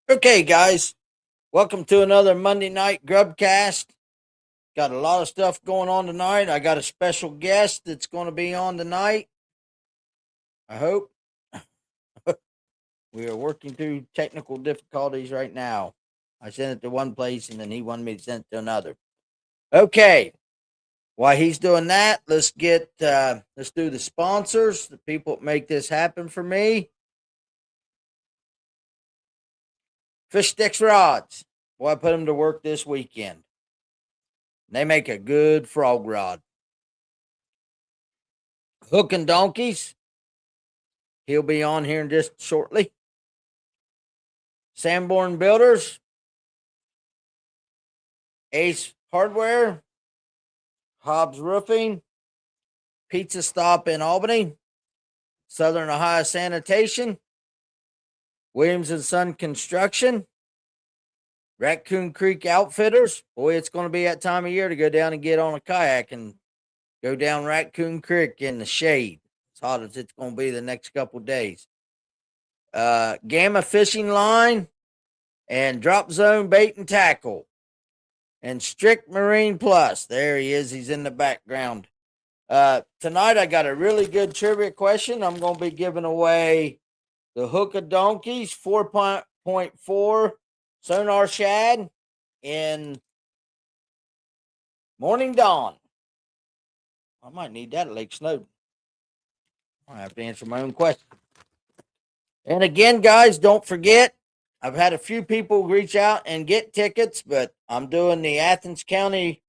Okay, guys, welcome to another Monday night Grubb Cast. Got a lot of stuff going on tonight. I got a special guest that's going to be on tonight. I hope. We are working through technical difficulties right now. I sent it to one place and then he wanted me to send it to another. Okay. While he's doing that, let's do the sponsors, the people that make this happen for me. Fish Sticks Rods. Boy, I put them to work this weekend. They make a good frog rod. Hook and Donkeys. He'll be on here in just shortly. Sanborn Builders. Ace Hardware. Hobbs Roofing. Pizza Stop in Albany. Southern Ohio Sanitation. Williams and Son Construction. Raccoon Creek Outfitters. Boy, it's going to be that time of year to go down and get on a kayak and go down Raccoon Creek in the shade. As hot as it's going to be the next couple of days. Gamma Fishing Line and Drop Zone Bait and Tackle. And Strict Marine Plus. There he is. He's in the background. Tonight I got a really good trivia question. I'm going to be giving away the Hook of Donkeys 4.4 Sonar Shad in Morning Dawn. I might need that at Lake Snowden. I have to answer my own question. And again, guys, don't forget, I've had a few people reach out and get tickets, but I'm doing the Athens County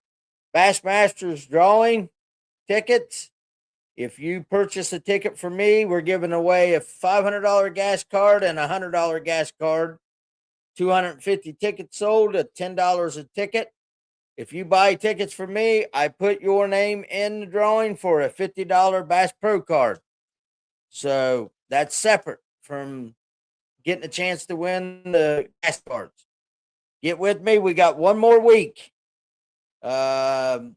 Bassmasters drawing tickets. If you purchase a ticket for me, we're giving away a $500 gas card and a $100 gas card. 250 tickets sold at $10 a ticket. If you buy tickets for me, I put your name in the drawing for a $50 Bass Pro card. So that's separate from getting a chance to win the gas cards. Get with me. We got one more week. Drawing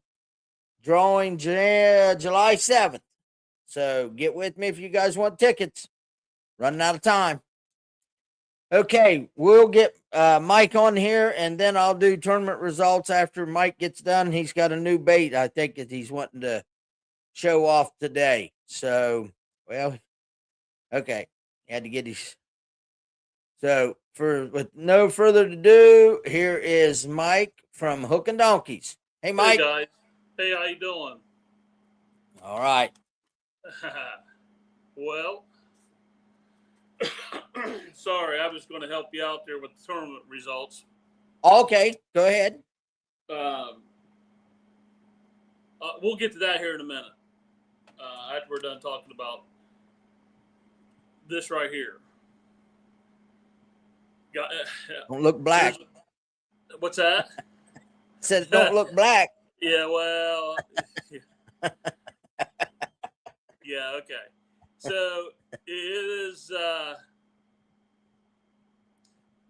July 7th. So get with me if you guys want tickets. Running out of time. Okay, we'll get Mike on here, and then I'll do tournament results after Mike gets done. He's got a new bait, I think, that he's wanting to show off today. So, well, okay, he had to get his. So, with no further ado, here is Mike from Hook and Donkeys. Hey, Mike. Hey, guys. Hey, how you doing? All right. Well, sorry, I was going to help you out there with the tournament results. Okay, go ahead. We'll get to that here in a minute. After we're done talking about this right here. Don't look black. What's that? Said don't look black. Yeah, well. Yeah, okay. So it is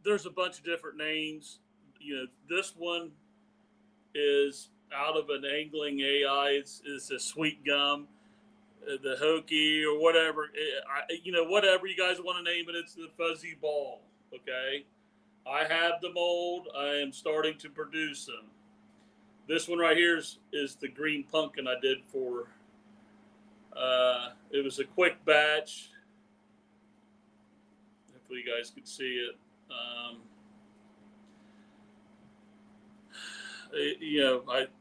there's a bunch of different names. This one is out of an angling AI. It's a sweet gum, the hokey or whatever. Whatever you guys want to name it. It's the fuzzy ball. Okay, I have the mold. I am starting to produce them. This one right here is the green pumpkin I did for. It was a quick batch. Hopefully you guys could see it.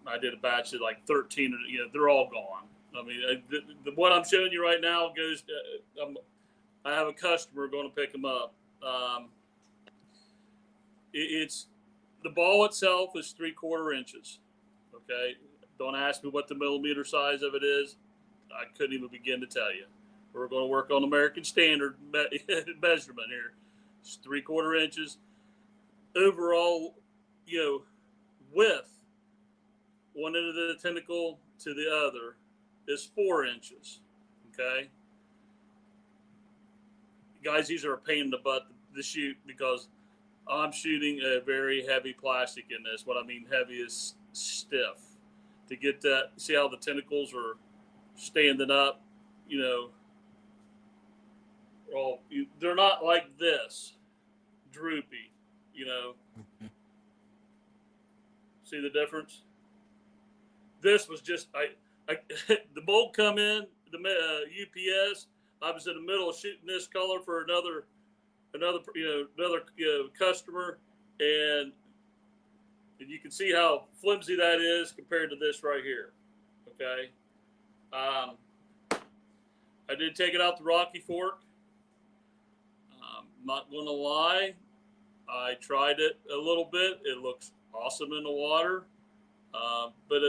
I did a batch of like 13. They're all gone. I mean, what I'm showing you right now goes. I have a customer going to pick them up. It's the ball itself is 3/4 inches. Okay, don't ask me what the millimeter size of it is. I couldn't even begin to tell you. We're going to work on American Standard measurement here. It's 3/4 inches. Overall, width, one end of the tentacle to the other, is 4 inches. Okay? Guys, these are a pain in the butt to shoot because I'm shooting a very heavy plastic in this. What I mean heavy is stiff. To get that, see how the tentacles are standing up, they're not like this, droopy, See the difference? This was just, the mold come in, the UPS, I was in the middle of shooting this color for another customer, and you can see how flimsy that is compared to this right here. Okay. I did take it out the Rocky Fork. Not going to lie, I tried it a little bit. It looks awesome in the water, but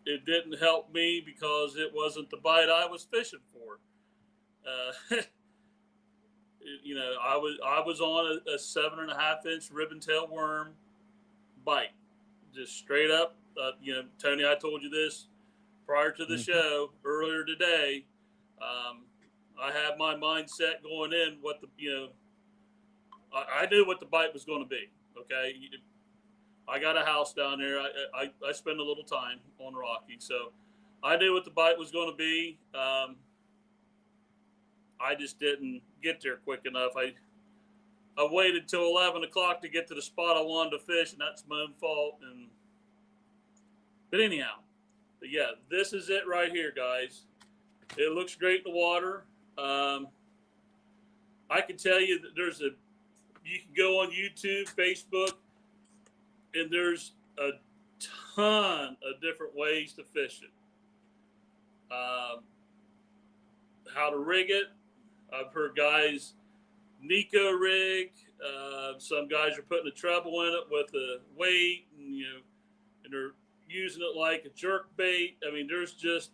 it didn't help me because it wasn't the bite I was fishing for. I was on a 7.5 inch ribbon tail worm bite, just straight up. Tony, I told you this prior to the show earlier today. I had my mindset going in I knew what the bite was going to be. Okay, I got a house down there. I spend a little time on Rocky, so I knew what the bite was going to be. I just didn't get there quick enough. I waited till 11 o'clock to get to the spot I wanted to fish, and that's my own fault. But anyhow, yeah, this is it right here, guys. It looks great in the water. I can tell you that you can go on YouTube, Facebook, and there's a ton of different ways to fish it. How to rig it. I've heard guys Nico rig. Some guys are putting a treble in it with a weight, and they're using it like a jerk bait. I mean, there's just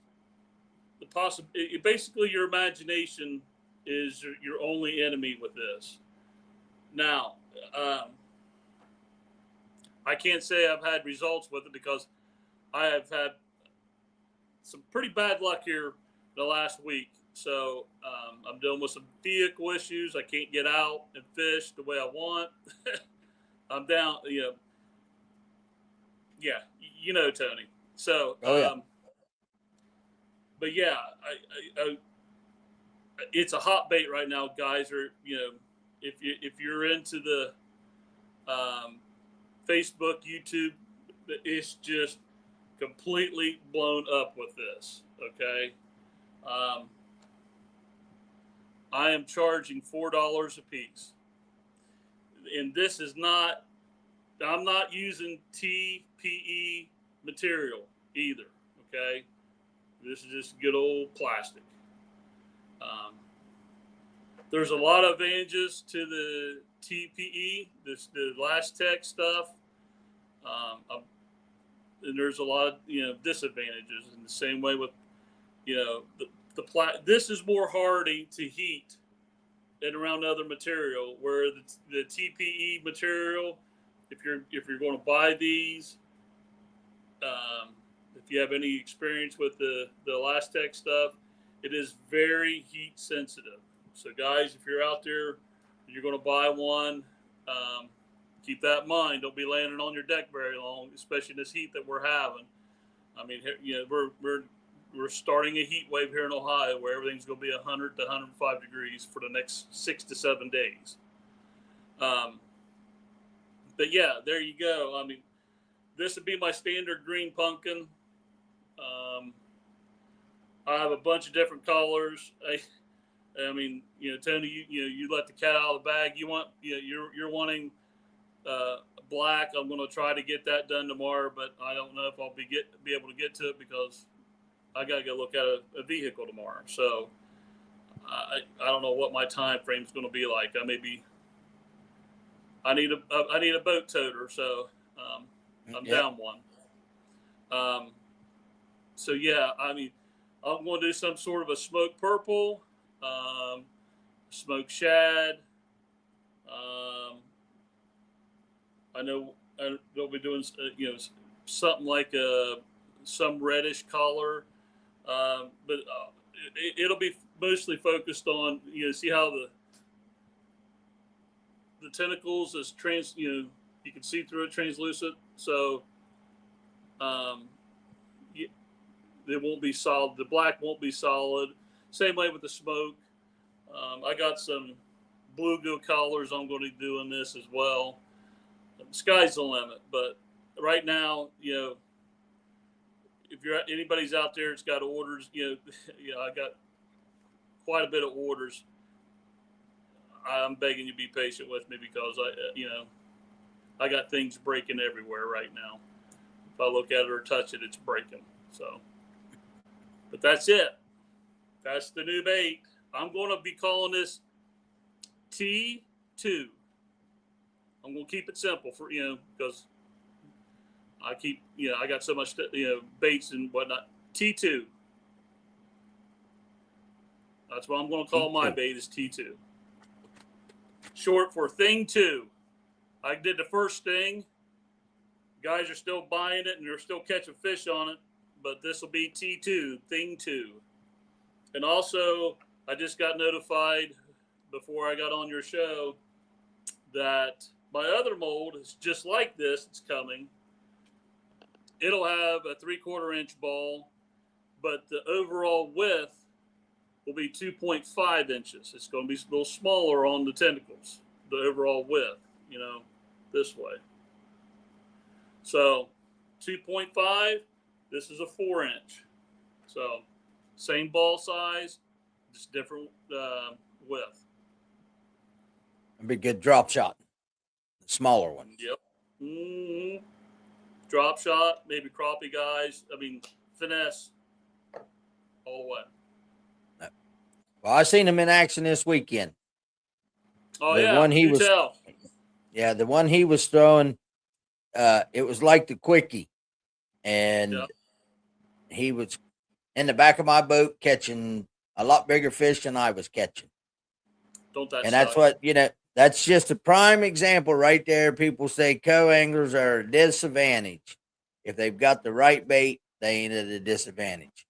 the possibility. Basically, your imagination is your only enemy with this. Now, I can't say I've had results with it because I have had some pretty bad luck here the last week. So I'm dealing with some vehicle issues. I can't get out and fish the way I want. I'm down, Tony. So, but yeah, I it's a hot bait right now, guys. Or if you're into the Facebook, YouTube, it's just completely blown up with this. Okay. I am charging $4 a piece. And this is not, I'm not using TPE material either. Okay. This is just good old plastic. There's a lot of advantages to the TPE, the Last Tech stuff. And there's a lot of, disadvantages in the same way with, this is more hardy to heat and around other material, where the TPE material, if you're going to buy these, if you have any experience with the Elastec stuff, it is very heat sensitive. So guys, if you're out there and you're going to buy one, keep that in mind. Don't be landing on your deck very long, especially in this heat that we're having. I mean, we're starting a heat wave here in Ohio where everything's going to be 100 to 105 degrees for the next 6 to 7 days. But yeah, there you go. I mean, this would be my standard green pumpkin. I have a bunch of different colors. I mean, Tony, you let the cat out of the bag. You're wanting black. I'm going to try to get that done tomorrow, but I don't know if I'll be able to get to it because I got to go look at a vehicle tomorrow. So I don't know what my time frame is going to be like. I need a boat toter, so I'm down one. So yeah, I mean, I'm going to do some sort of a smoke purple, smoke shad. I know they'll be doing something like some reddish color, but it'll be mostly focused on see how the tentacles is you can see through it, translucent, so it won't be solid. The black won't be solid. Same way with the smoke. I got some bluegill colors I'm going to do in this as well. The sky's the limit, but right now, if anybody's out there that's got orders, I got quite a bit of orders. I'm begging you to be patient with me because I got things breaking everywhere right now. If I look at it or touch it, it's breaking. So, but that's it. That's the new bait. I'm going to be calling this T2. I'm going to keep it simple for because I got so much baits and whatnot. T2. That's what I'm going to call my bait is T2. Short for Thing 2. I did the first thing. Guys are still buying it and they're still catching fish on it, but this will be T2, Thing 2. And also, I just got notified before I got on your show that my other mold is just like this. It's coming. It'll have a 3/4 inch ball, but the overall width will be 2.5 inches. It's going to be a little smaller on the tentacles, the overall width, this way. So 2.5, this is a 4-inch. So same ball size, just different width. It'd be a good drop shot. The smaller one. Yep. Mm-hmm. Drop shot, maybe crappie guys. I mean, finesse all the way. Well, I seen him in action this weekend. Oh, the yeah. One he you was, tell. Yeah, the one he was throwing, it was like the quickie. And he was in the back of my boat catching a lot bigger fish than I was catching. And that's what, that's just a prime example right there. People say co-anglers are at a disadvantage. If they've got the right bait, they ain't at a disadvantage.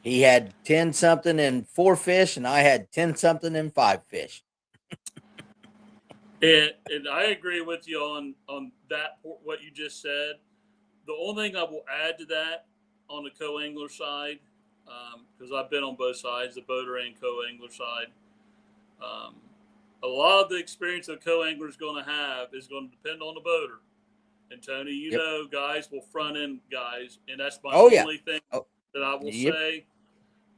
He had 10 something and 4 fish, and I had 10 something and 5 fish. And I agree with you on that, what you just said. The only thing I will add to that on the co-angler side, because I've been on both sides, the boater and co-angler side, a lot of the experience a co-angler is going to have is going to depend on the boater. And Tony, guys will front end guys, and that's my only thing that I will say.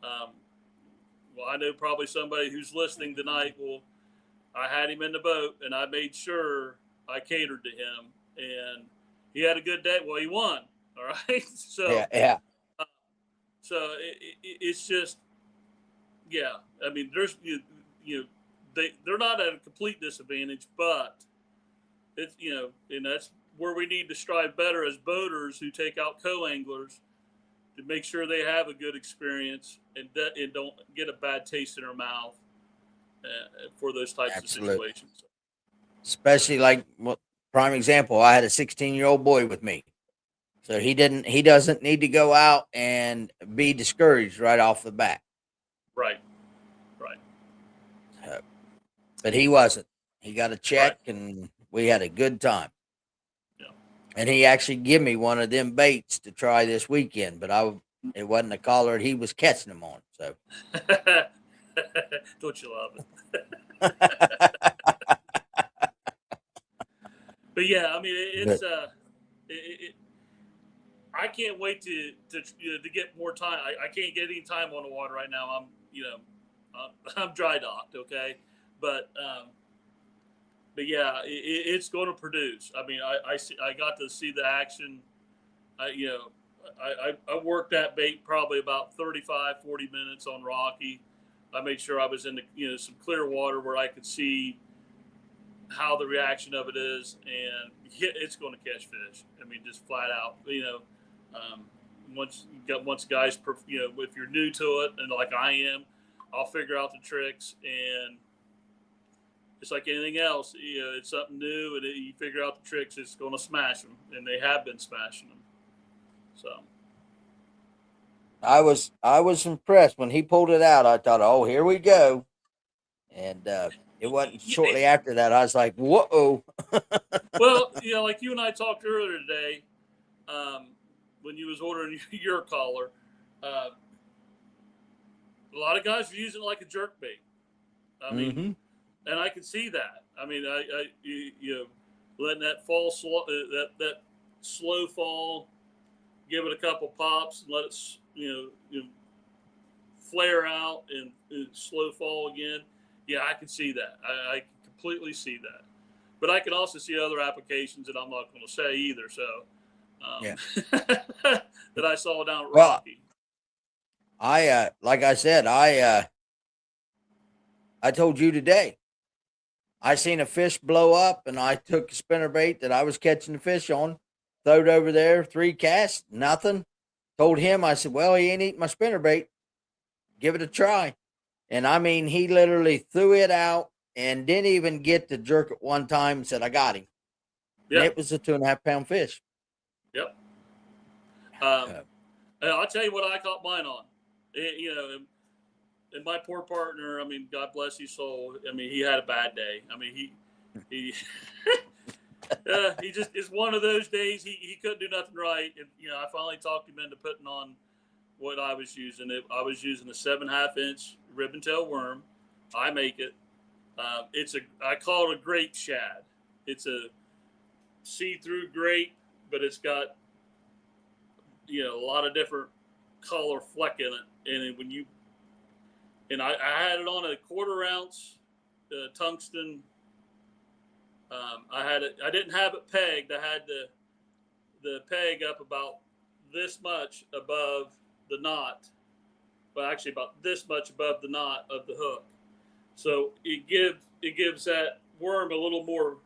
Well, I know probably somebody who's listening tonight I had him in the boat, and I made sure I catered to him, and he had a good day. Well, he won. All right. So so it's just, I mean, there's they're not at a complete disadvantage, but it's and that's where we need to strive better as boaters who take out co-anglers to make sure they have a good experience and don't get a bad taste in their mouth for those types of situations. Especially like prime example, I had a 16-year-old boy with me. So he doesn't need to go out and be discouraged right off the bat. Right. But he wasn't. He got a check and we had a good time. Yeah. And he actually gave me one of them baits to try this weekend, but it wasn't a collar he was catching them on. So, don't you love it? But yeah, I mean, I can't wait to get more time. I can't get any time on the water right now. I'm dry docked, okay, but yeah, it's going to produce. I mean, I got to see the action. I worked that bait probably about 35, 40 minutes on Rocky. I made sure I was in some clear water where I could see how the reaction of it is, and it's going to catch fish. I mean, just flat out. Once guys, if you're new to it, and like I am, I'll figure out the tricks, and it's like anything else. It's something new, and you figure out the tricks. It's going to smash them, and they have been smashing them. So. I was impressed when he pulled it out. I thought, oh, here we go. And it wasn't shortly after that. I was like, whoa. Well, like you and I talked earlier today, when you was ordering your collar, a lot of guys are using it like a jerk bait. I mean, and I can see that. I mean, letting that fall slow, that slow fall, give it a couple pops, and let it flare out and slow fall again. Yeah, I can see that. I can completely see that. But I can also see other applications that I'm not going to say either. So, that I saw down at Rocky. Like I said, I told you today, I seen a fish blow up, and I took a spinnerbait that I was catching the fish on, threw it over there, 3 casts, nothing. Told him, I said, well, he ain't eating my spinnerbait. Give it a try. And I mean, he literally threw it out and didn't even get to jerk it one time and said, I got him. Yeah. And it was a 2.5 pound fish. Yep. I'll tell you what I caught mine on. And my poor partner, I mean, God bless his soul. I mean, he had a bad day. I mean, he just, it's one of those days he couldn't do nothing right. And, I finally talked him into putting on what I was using. I was using a 7.5 inch ribbon tail worm. I make it. I call it a grape shad. It's a see-through grape, but it's got, a lot of different color fleck in it. And I had it on a 1/4 ounce tungsten. I didn't have it pegged. I had the peg up about this much above the knot, but actually about this much above the knot of the hook. So it gives that worm a little more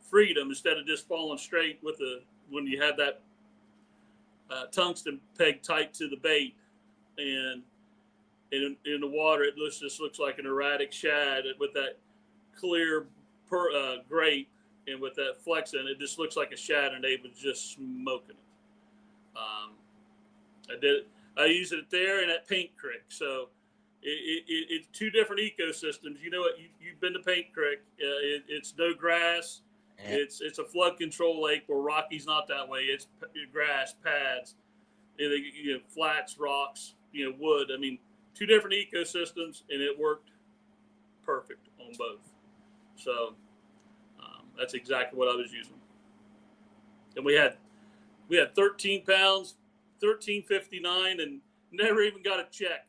freedom instead of just falling straight when you have that tungsten peg tight to the bait, and in the water it just looks like an erratic shad with that clear grape, and with that flex in it just looks like a shad, and they was just smoking it. I used it there and at Paint Creek. So it's 2 different ecosystems. You know what? You've been to Paint Creek. It's no grass. Yeah. It's a flood control lake where Rocky's not that way. It's grass, pads, flats, rocks, wood. I mean, 2 different ecosystems, and it worked perfect on both. So that's exactly what I was using. And we had 13 pounds, 13.59, and never even got a check.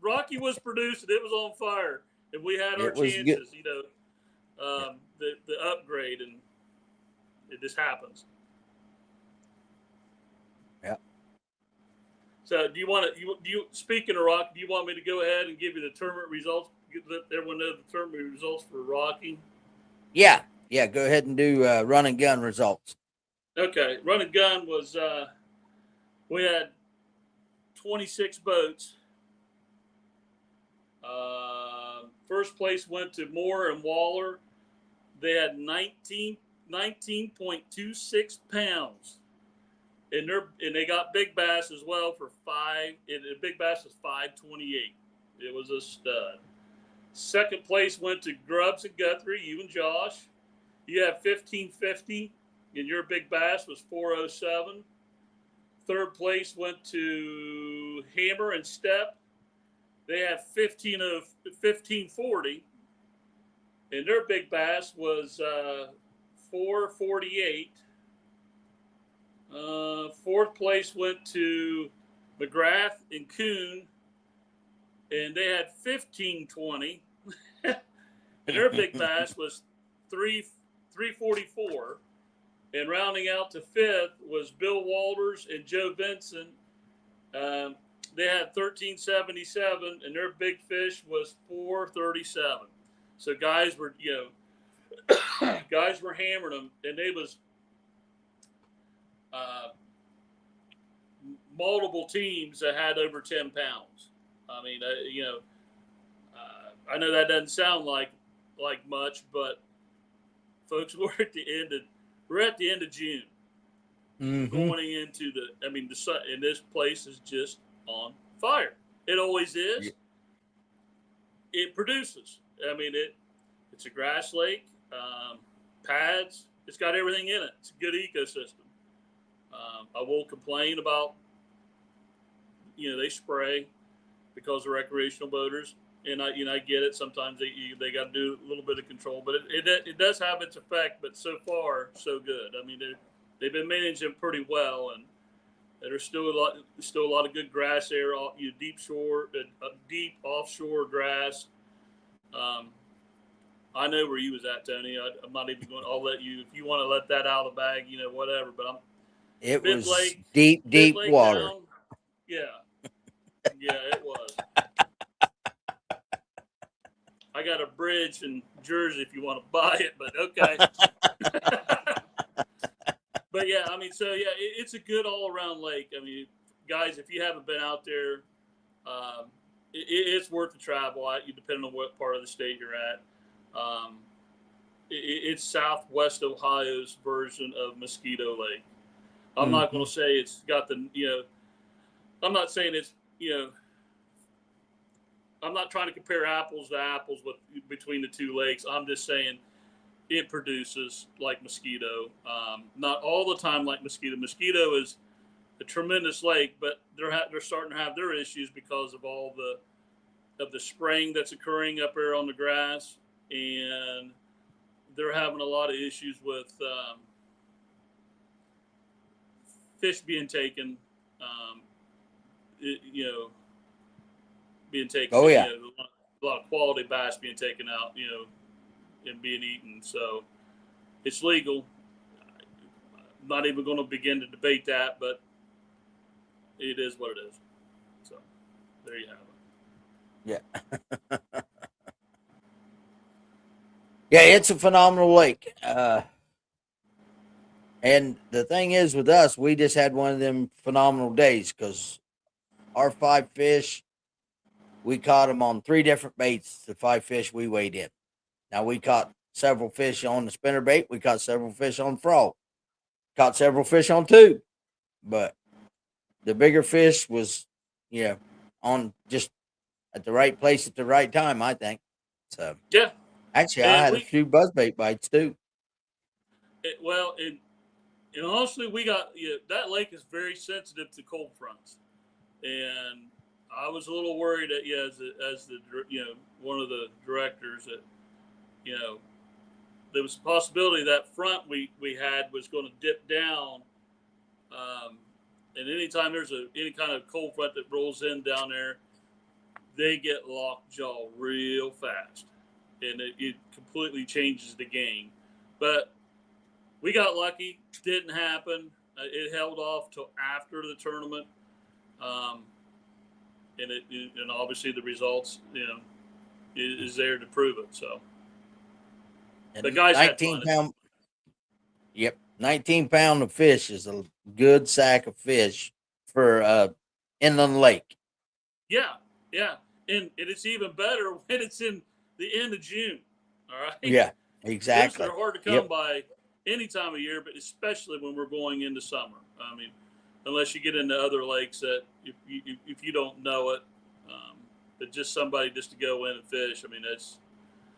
Rocky was produced, and it was on fire, and we had our chances, the upgrade, and it just happens. Yeah. So do you want to, speaking of Rocky, do you want me to go ahead and give you the tournament results? Let everyone know the tournament results for Rocky? Yeah. Go ahead and do run and gun results. Okay. Run and gun was, we had 26 boats. First place went to Moore and Waller. They had 19.26 pounds. And they got big bass as well for 5. And the big bass was 5.28. It was a stud. Second place went to Grubbs and Guthrie, you and Josh. You have 1550, and your big bass was 407. Third place went to Hammer and Step. They have 1540, and their big bass was 448. Fourth place went to McGrath and Kuhn, and they had 1520. And their big bass was 344. And rounding out to fifth was Bill Walters and Joe Vincent. They had 1377, and their big fish was 437. So guys were, guys were hammering them, and they was multiple teams that had over 10 pounds. I mean, I know that doesn't sound like much, but folks, we're at the end of June, going into the sun, and this place is just on fire. It always is. Yeah. It produces. I mean, it's a grass lake, pads. It's got everything in it. It's a good ecosystem. I will complain about, they spray because of recreational boaters, and I get it. Sometimes they got to do a little bit of control, but it does have its effect. But so far, so good. I mean, they've been managing pretty well, and there's still a lot of good grass there. Deep offshore grass. I know where you was at, Tony. I'm not even going. I'll let you, if you want to let that out of the bag, whatever. But it was lake, deep water. Down. Yeah, it was. I got a bridge in Jersey if you want to buy it, but okay. But yeah, I mean, so yeah, it's a good all-around lake. I mean, guys, if you haven't been out there, it's worth the travel. Depending on what part of the state you're at. It's Southwest Ohio's version of Mosquito Lake. I'm not going to say it's got the, I'm not saying it's, I'm not trying to compare apples to apples between the two lakes. I'm just saying it produces like Mosquito. Not all the time like Mosquito. Mosquito is a tremendous lake, but they're starting to have their issues because of all the spraying that's occurring up there on the grass, and they're having a lot of issues with fish being taken. Being taken. Oh yeah. A lot of quality bass being taken out, and being eaten. So it's legal. I'm not even going to begin to debate that, but it is what it is. So there you have it. Yeah. Yeah, it's a phenomenal lake. And the thing is with us, we just had one of them phenomenal days because our 5 fish, we caught them on 3 different baits, the 5 fish we weighed in. Now, we caught several fish on the spinner bait. We caught several fish on frog. Caught several fish on tube. But the bigger fish was, on just at the right place at the right time, I think. So, yeah. Actually, I had a few buzzbait bites, too. And honestly, we got that lake is very sensitive to cold fronts, and I was a little worried that as the one of the directors that there was a possibility that front we had was going to dip down, and anytime there's any kind of cold front that rolls in down there, they get lockjaw real fast, and it completely changes the game, but. We got lucky. Didn't happen. It held off till after the tournament, and obviously the results, is there to prove it. So and the guys 19 had fun. pound. Yep, 19 pound of fish is a good sack of fish for inland lake. Yeah, and it's even better when it's in the end of June. All right. Yeah, exactly. Those are hard to come by. Any time of year, but especially when we're going into summer. I mean, unless you get into other lakes that if you don't know it, but just somebody just to go in and fish. I mean,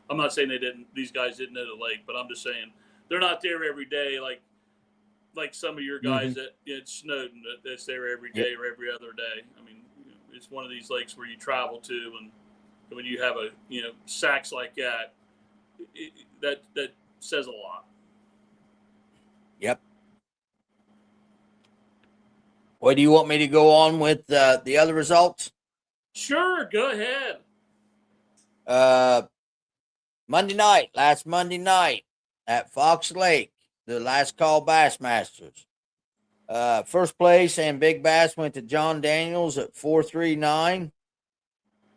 I'm not saying these guys didn't know the lake, but I'm just saying they're not there every day like some of your guys that at Snowden that's there every day or every other day. I mean, it's one of these lakes where you travel to, and when you have sacks like that, that says a lot. Yep. What do you want me to go on with the other results? Sure, go ahead. Last Monday night at Fox Lake, the last call Bassmasters. First place and Big Bass went to John Daniels at 4.39.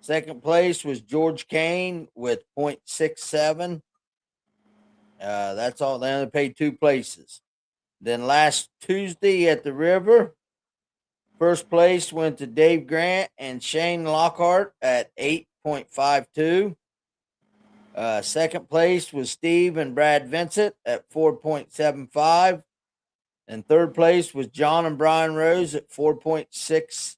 Second place was George Kane with 0.67. That's all. They only paid 2 places. Then last Tuesday at the river, first place went to Dave Grant and Shane Lockhart at 8.52. Second place was Steve and Brad Vincent at 4.75. And third place was John and Brian Rose at 4.26.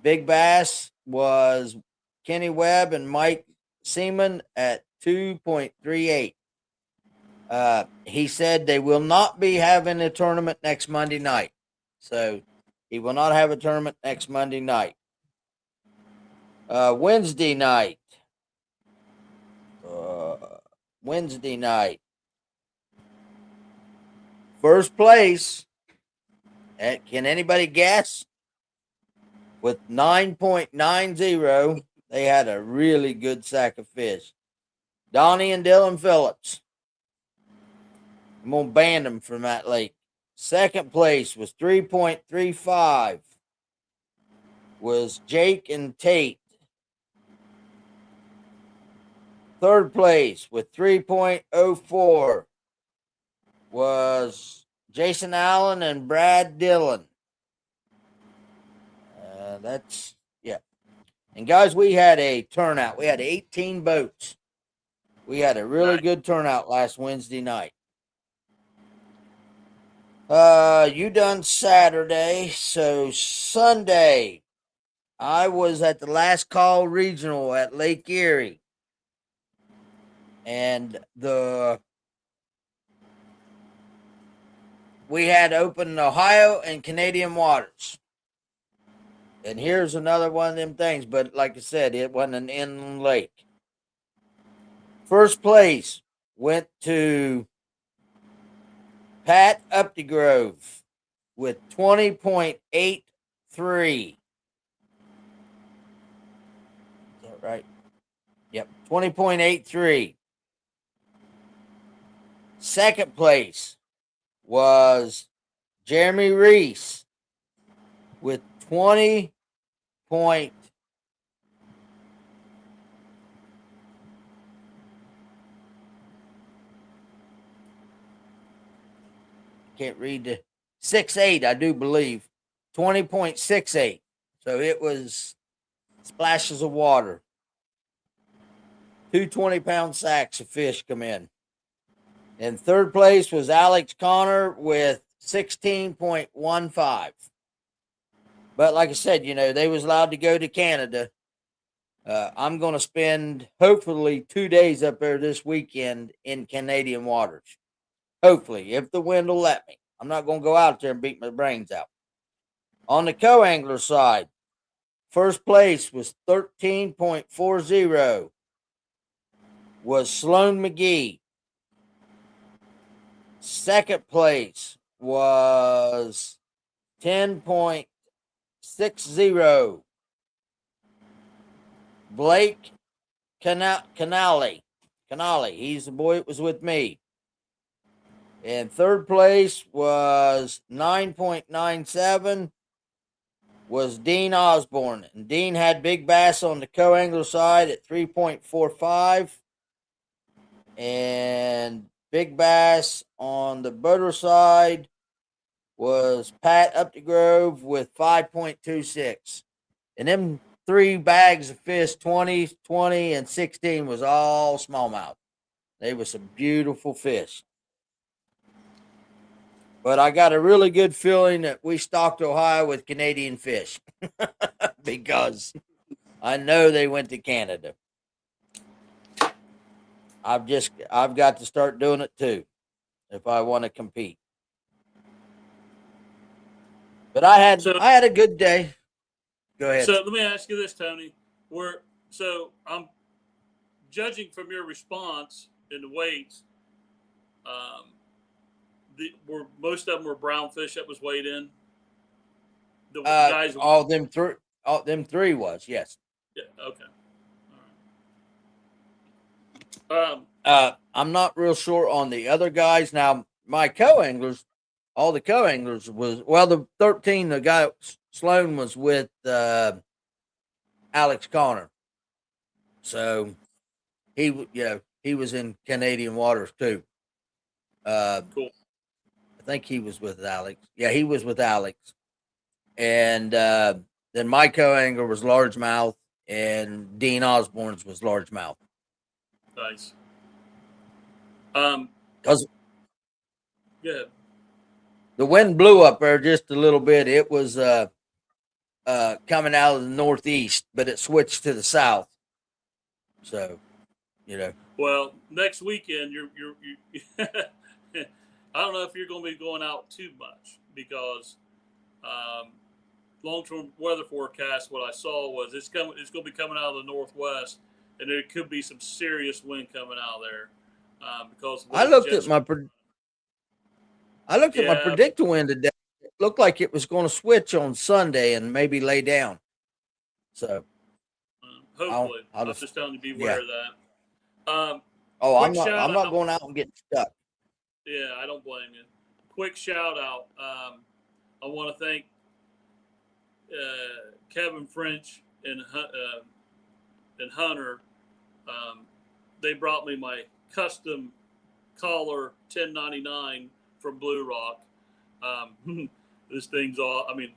Big Bass was Kenny Webb and Mike Seaman at 2.38. He said they will not be having a tournament next Monday night. So he will not have a tournament next Monday night. Wednesday night. First place, can anybody guess? With 9.90, they had a really good sack of fish. Donnie and Dylan Phillips. I'm going to ban them from that lake. Second place was 3.35. Was Jake and Tate. Third place with 3.04 was Jason Allen and Brad Dillon. And guys, we had a turnout. We had 18 boats. We had a really good turnout last Wednesday night. You done Saturday, so Sunday, I was at the Last Call Regional at Lake Erie. And we had open Ohio and Canadian waters. And here's another one of them things, but like I said, it wasn't an inland lake. First place went to Pat Updegrove with 20.83. Is that right? Yep, 20.83. Second place was Jeremy Reese with 20. Can't read the 6.8, I do believe. 20.68. So it was splashes of water. 2 20-pound sacks of fish come in. And third place was Alex Connor with 16.15. But like I said, they was allowed to go to Canada. I'm going to spend hopefully 2 days up there this weekend in Canadian waters. Hopefully, if the wind will let me. I'm not going to go out there and beat my brains out. On the co-angler side, first place was 13.40. Was Sloan McGee. Second place was 10.60. Blake Canale. He's the boy that was with me. And third place was 9.97. Was Dean Osborne. And Dean had Big Bass on the co-angler side at 3.45. And Big Bass on the boater side was Pat Updegrove with 5.26. And them 3 bags of fish, 20, 20, and 16 was all smallmouth. They were some beautiful fish. But I got a really good feeling that we stocked Ohio with Canadian fish because I know they went to Canada. I've got to start doing it too if I want to compete. But So, I had a good day. Go ahead. so let me ask you this, Tony. So I'm judging from your response in the weights. Um, were most of them were brown fish that was weighed in. The guys. All them three was yes. Yeah. Okay. All right. I'm not real sure on the other guys. Now my co-anglers, all the co-anglers was the 13. The guy Sloan was with Alex Connor, so he was in Canadian waters too. Cool. I think he was with Alex. Yeah, he was with Alex, and then my co-angler was largemouth, and Dean Osborne's was largemouth. Nice. Because Good. the wind blew up there just a little bit. It was coming out of the northeast, but it switched to the south. So, Well, next weekend you I don't know if you're going to be going out too much because long-term weather forecast. What I saw was it's going to be coming out of the northwest, and there could be some serious wind coming out of there because I looked at my predictor wind today. It looked like it was going to switch on Sunday and maybe lay down. So hopefully, I'm just telling you, beware of that. I'm not going out and getting stuck. Yeah, I don't blame you. Quick shout out. I want to thank Kevin French and Hunter. They brought me my custom collar 1099 from Blue Rock. This thing's all. I mean,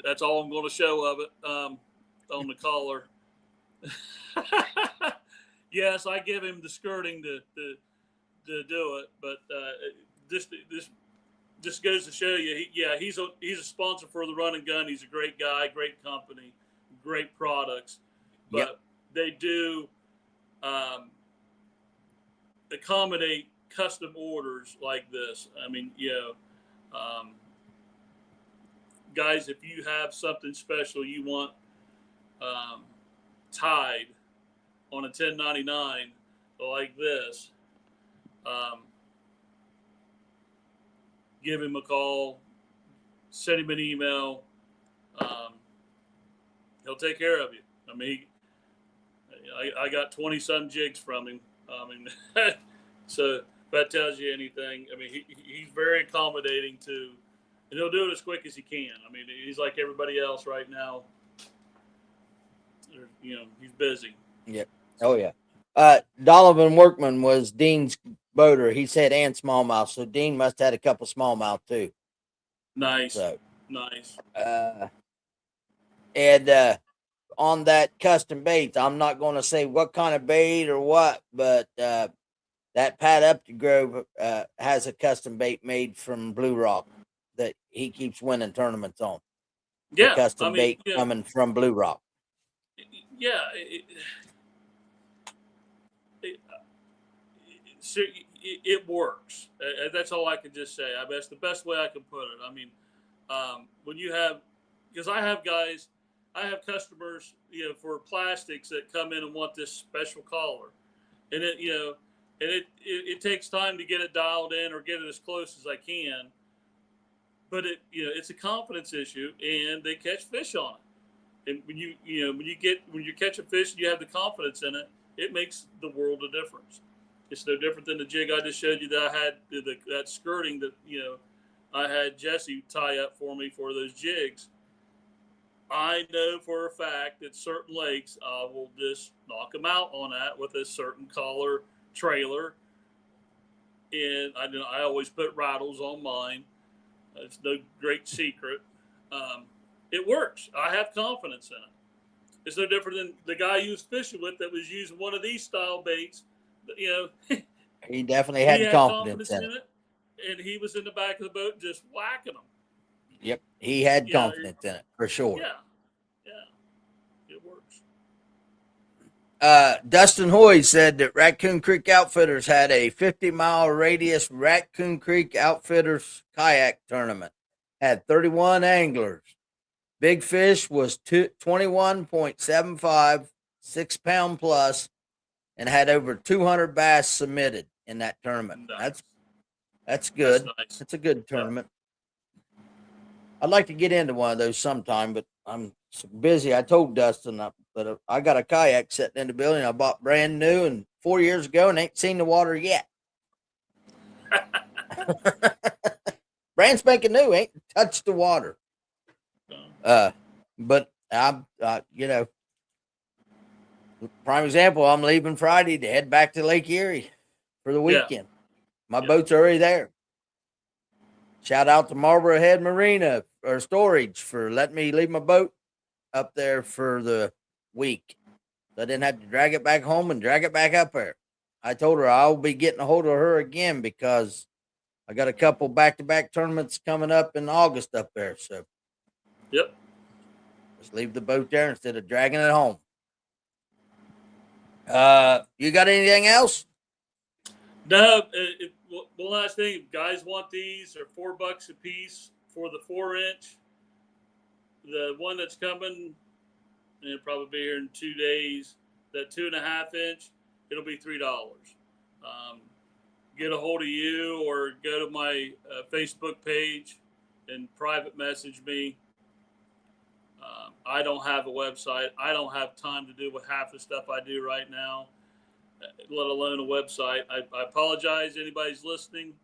that's all I'm going to show of it on the collar. Yes, I give him the skirting to do it, but this goes to show you. He's a sponsor for the Run and Gun. He's a great guy, great company, great products, but they do accommodate custom orders like this. I mean, guys, if you have something special you want tied on a 1099 like this, give him a call, send him an email. He'll take care of you. I mean, I got 20 some jigs from him. I mean, so if that tells you anything, I mean, he's very accommodating to, and he'll do it as quick as he can. I mean, he's like everybody else right now. He's busy. Yeah. Oh yeah. Donovan Workman was Dean's boater. He said and smallmouth, so Dean must have had a couple smallmouth too. Nice. So nice. And on that custom bait, I'm not going to say what kind of bait or what, but that Pat Updegrove has a custom bait made from Blue Rock that he keeps winning tournaments on. Yeah, the custom bait coming from Blue Rock. Yeah. It works. That's all I can just say. That's the best way I can put it. I mean, when you have, because I have customers, for plastics that come in and want this special collar, and it takes time to get it dialed in or get it as close as I can. But it's a confidence issue, and they catch fish on it. And when you catch a fish and you have the confidence in it, it makes the world of difference. It's no different than the jig I just showed you that I had, that skirting that, I had Jesse tie up for me for those jigs. I know for a fact that certain lakes, I will just knock them out on that with a certain collar trailer. And I always put rattles on mine. It's no great secret. It works. I have confidence in it. It's no different than the guy you was fishing with that was using one of these style baits. He definitely had confidence in it. and he was in the back of the boat just whacking them. Yep, he had Yeah, confidence in it for sure. yeah, it works. Dustin Hoy said that Raccoon Creek Outfitters had a 50-mile radius Raccoon Creek Outfitters kayak tournament. Had 31 anglers. Big fish was 21.75, 6-pound plus, and had over 200 bass submitted in that tournament. Nice. That's good. That's nice. It's a good tournament. I'd like to get into one of those sometime, but I'm so busy. I told Dustin, but I got a kayak sitting in the building I bought brand new and 4 years ago and ain't seen the water yet. Brand spanking new, ain't touched the water. But I'm, prime example, I'm leaving Friday to head back to Lake Erie for the weekend. My boat's already there. Shout out to Marlboro Head Marina or Storage for letting me leave my boat up there for the week. So I didn't have to drag it back home and drag it back up there. I told her I'll be getting a hold of her again because I got a couple back-to-back tournaments coming up in August up there. So, yep, just leave the boat there instead of dragging it home. You got anything else? No. One last thing, if guys want these, they're $4 a piece for the 4-inch. The one that's coming, and it'll probably be here in 2 days. That 2.5-inch, it'll be $3. Get a hold of you or go to my Facebook page and private message me. I don't have a website. I don't have time to do half the stuff I do right now, let alone a website. I apologize. Anybody's listening.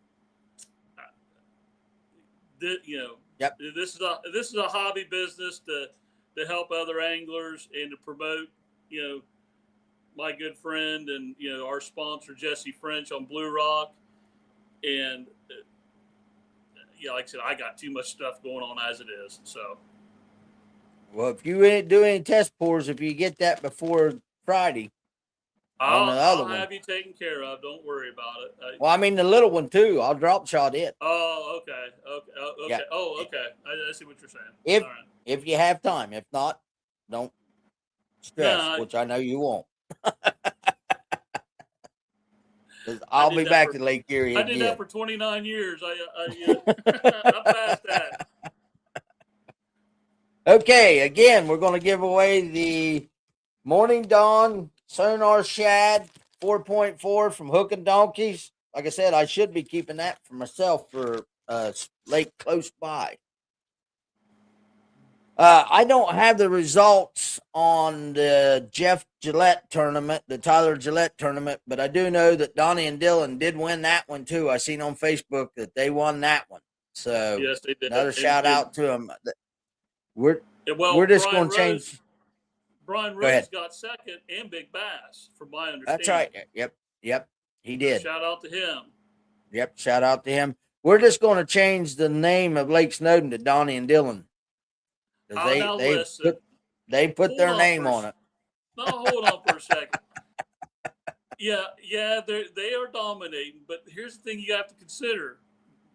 Yep. This is a hobby business to help other anglers and to promote, my good friend and our sponsor Jesse French on Blue Rock. And like I said, I got too much stuff going on as it is. So, well, if you ain't do any test pours, if you get that before Friday, I'll have you taken care of. Don't worry about it. Well, I mean the little one too. I'll drop shot it. Oh, okay. Yeah. Oh, okay. I see what you're saying. If you have time. If not, don't stress, which I know you won't. I'll be back to Lake Erie again. I did that for 29 years. I passed that. Okay, again, we're going to give away the Morning Dawn Sonar Shad 4.4 from Hook and Donkeys. Like I said, I should be keeping that for myself for lake close by. I don't have the results on the Jeff Gillette tournament, the Tyler Gillette tournament, but I do know that Donnie and Dylan did win that one too. I seen on Facebook that they won that one. So yes, they did. Another shout out to them. We're just going to change. Brian Rose got second and Big Bass, from my understanding. That's right. Yep. He did. So shout out to him. Yep. Shout out to him. We're just going to change the name of Lake Snowden to Donnie and Dylan. They put their name on it. No, hold on for a second. Yeah, they are dominating. But here's the thing you have to consider,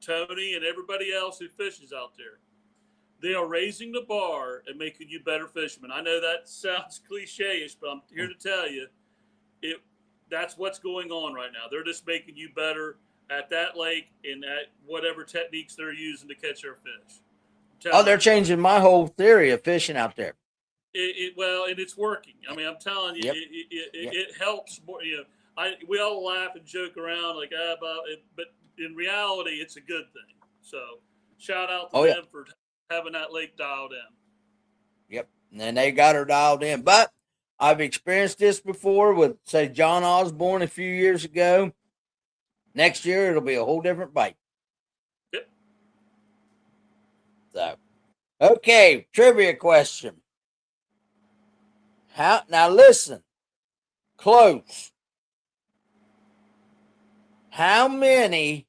Tony and everybody else who fishes out there. They are raising the bar and making you better fishermen. I know that sounds cliche-ish, but I'm here to tell you, that's what's going on right now. They're just making you better at that lake and at whatever techniques they're using to catch their fish. They're changing my whole theory of fishing out there. And it's working. I mean, I'm telling you, it helps more. We all laugh and joke around like about it, but in reality, it's a good thing. So, shout out to them for having that lake dialed in. Yep, and they got her dialed in. But I've experienced this before with, say, John Osborne a few years ago. Next year, it'll be a whole different bite. Yep. So, okay, trivia question. Now listen, close. How many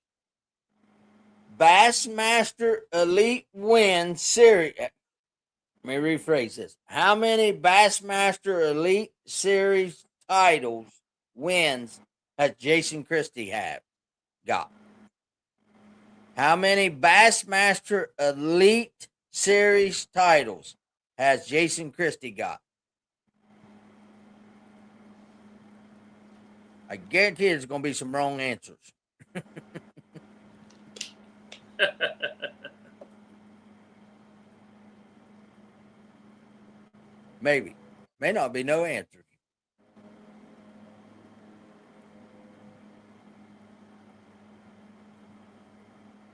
Bassmaster Elite Win Series? Let me rephrase this. How many Bassmaster Elite Series titles wins has Jason Christie got? How many Bassmaster Elite Series titles has Jason Christie got? I guarantee there's going to be some wrong answers. Maybe. May not be no answers.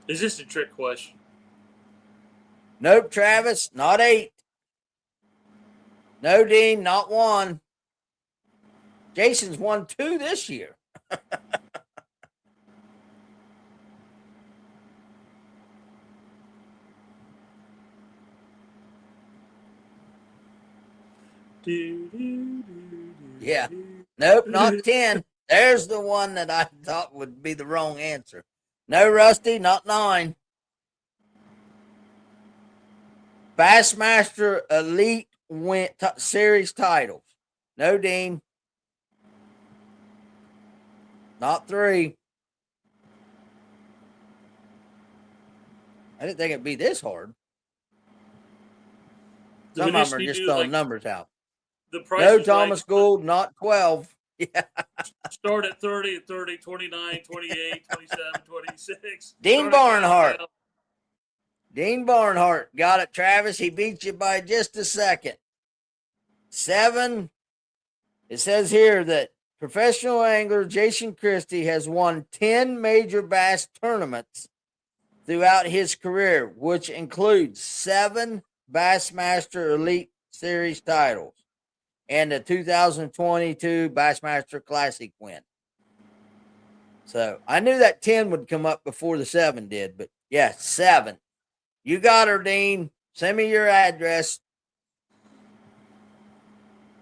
Is this a trick question? Nope, Travis, not 8. No, Dean, not 1. Jason's won 2 this year. Yeah. Nope, not 10. There's the one that I thought would be the wrong answer. No, Rusty, not 9. Bassmaster Elite Series titles. No, Dean. Not 3. I didn't think it'd be this hard. Some of them are just throwing numbers out. No, Thomas Gould, not 12. Yeah. Start at 30, 30, 29, 28, 27, 26. Dean Barnhart. Dean Barnhart got it, Travis. He beat you by just a second. 7. It says here that professional angler Jason Christie has won 10 major bass tournaments throughout his career, which includes 7 Bassmaster Elite Series titles and the 2022 Bassmaster Classic win. So I knew that 10 would come up before the 7 did, but yeah, 7. You got her, Dean. Send me your address.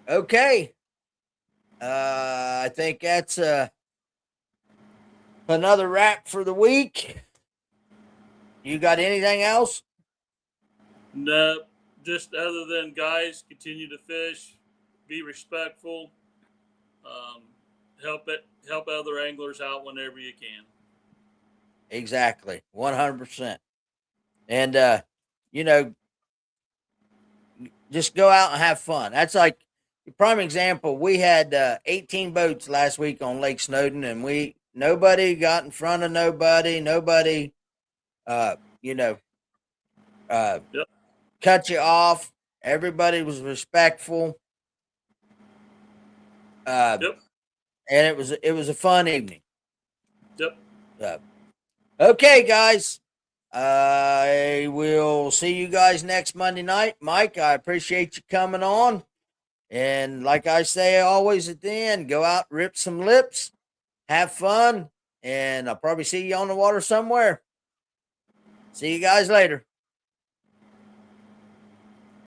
Okay. I think that's another wrap for the week. You got anything else? No, just other than guys, continue to fish, be respectful, help other anglers out whenever you can. Exactly, 100%. And just go out and have fun. That's like a prime example. We had 18 boats last week on Lake Snowden, and nobody got in front of nobody. Nobody, Yep. cut you off. Everybody was respectful. Yep. And it was a fun evening. Yep. Okay, guys. I will see you guys next Monday night. Mike, I appreciate you coming on. And like I say always at the end, go out, rip some lips, have fun, and I'll probably see you on the water somewhere. See you guys later.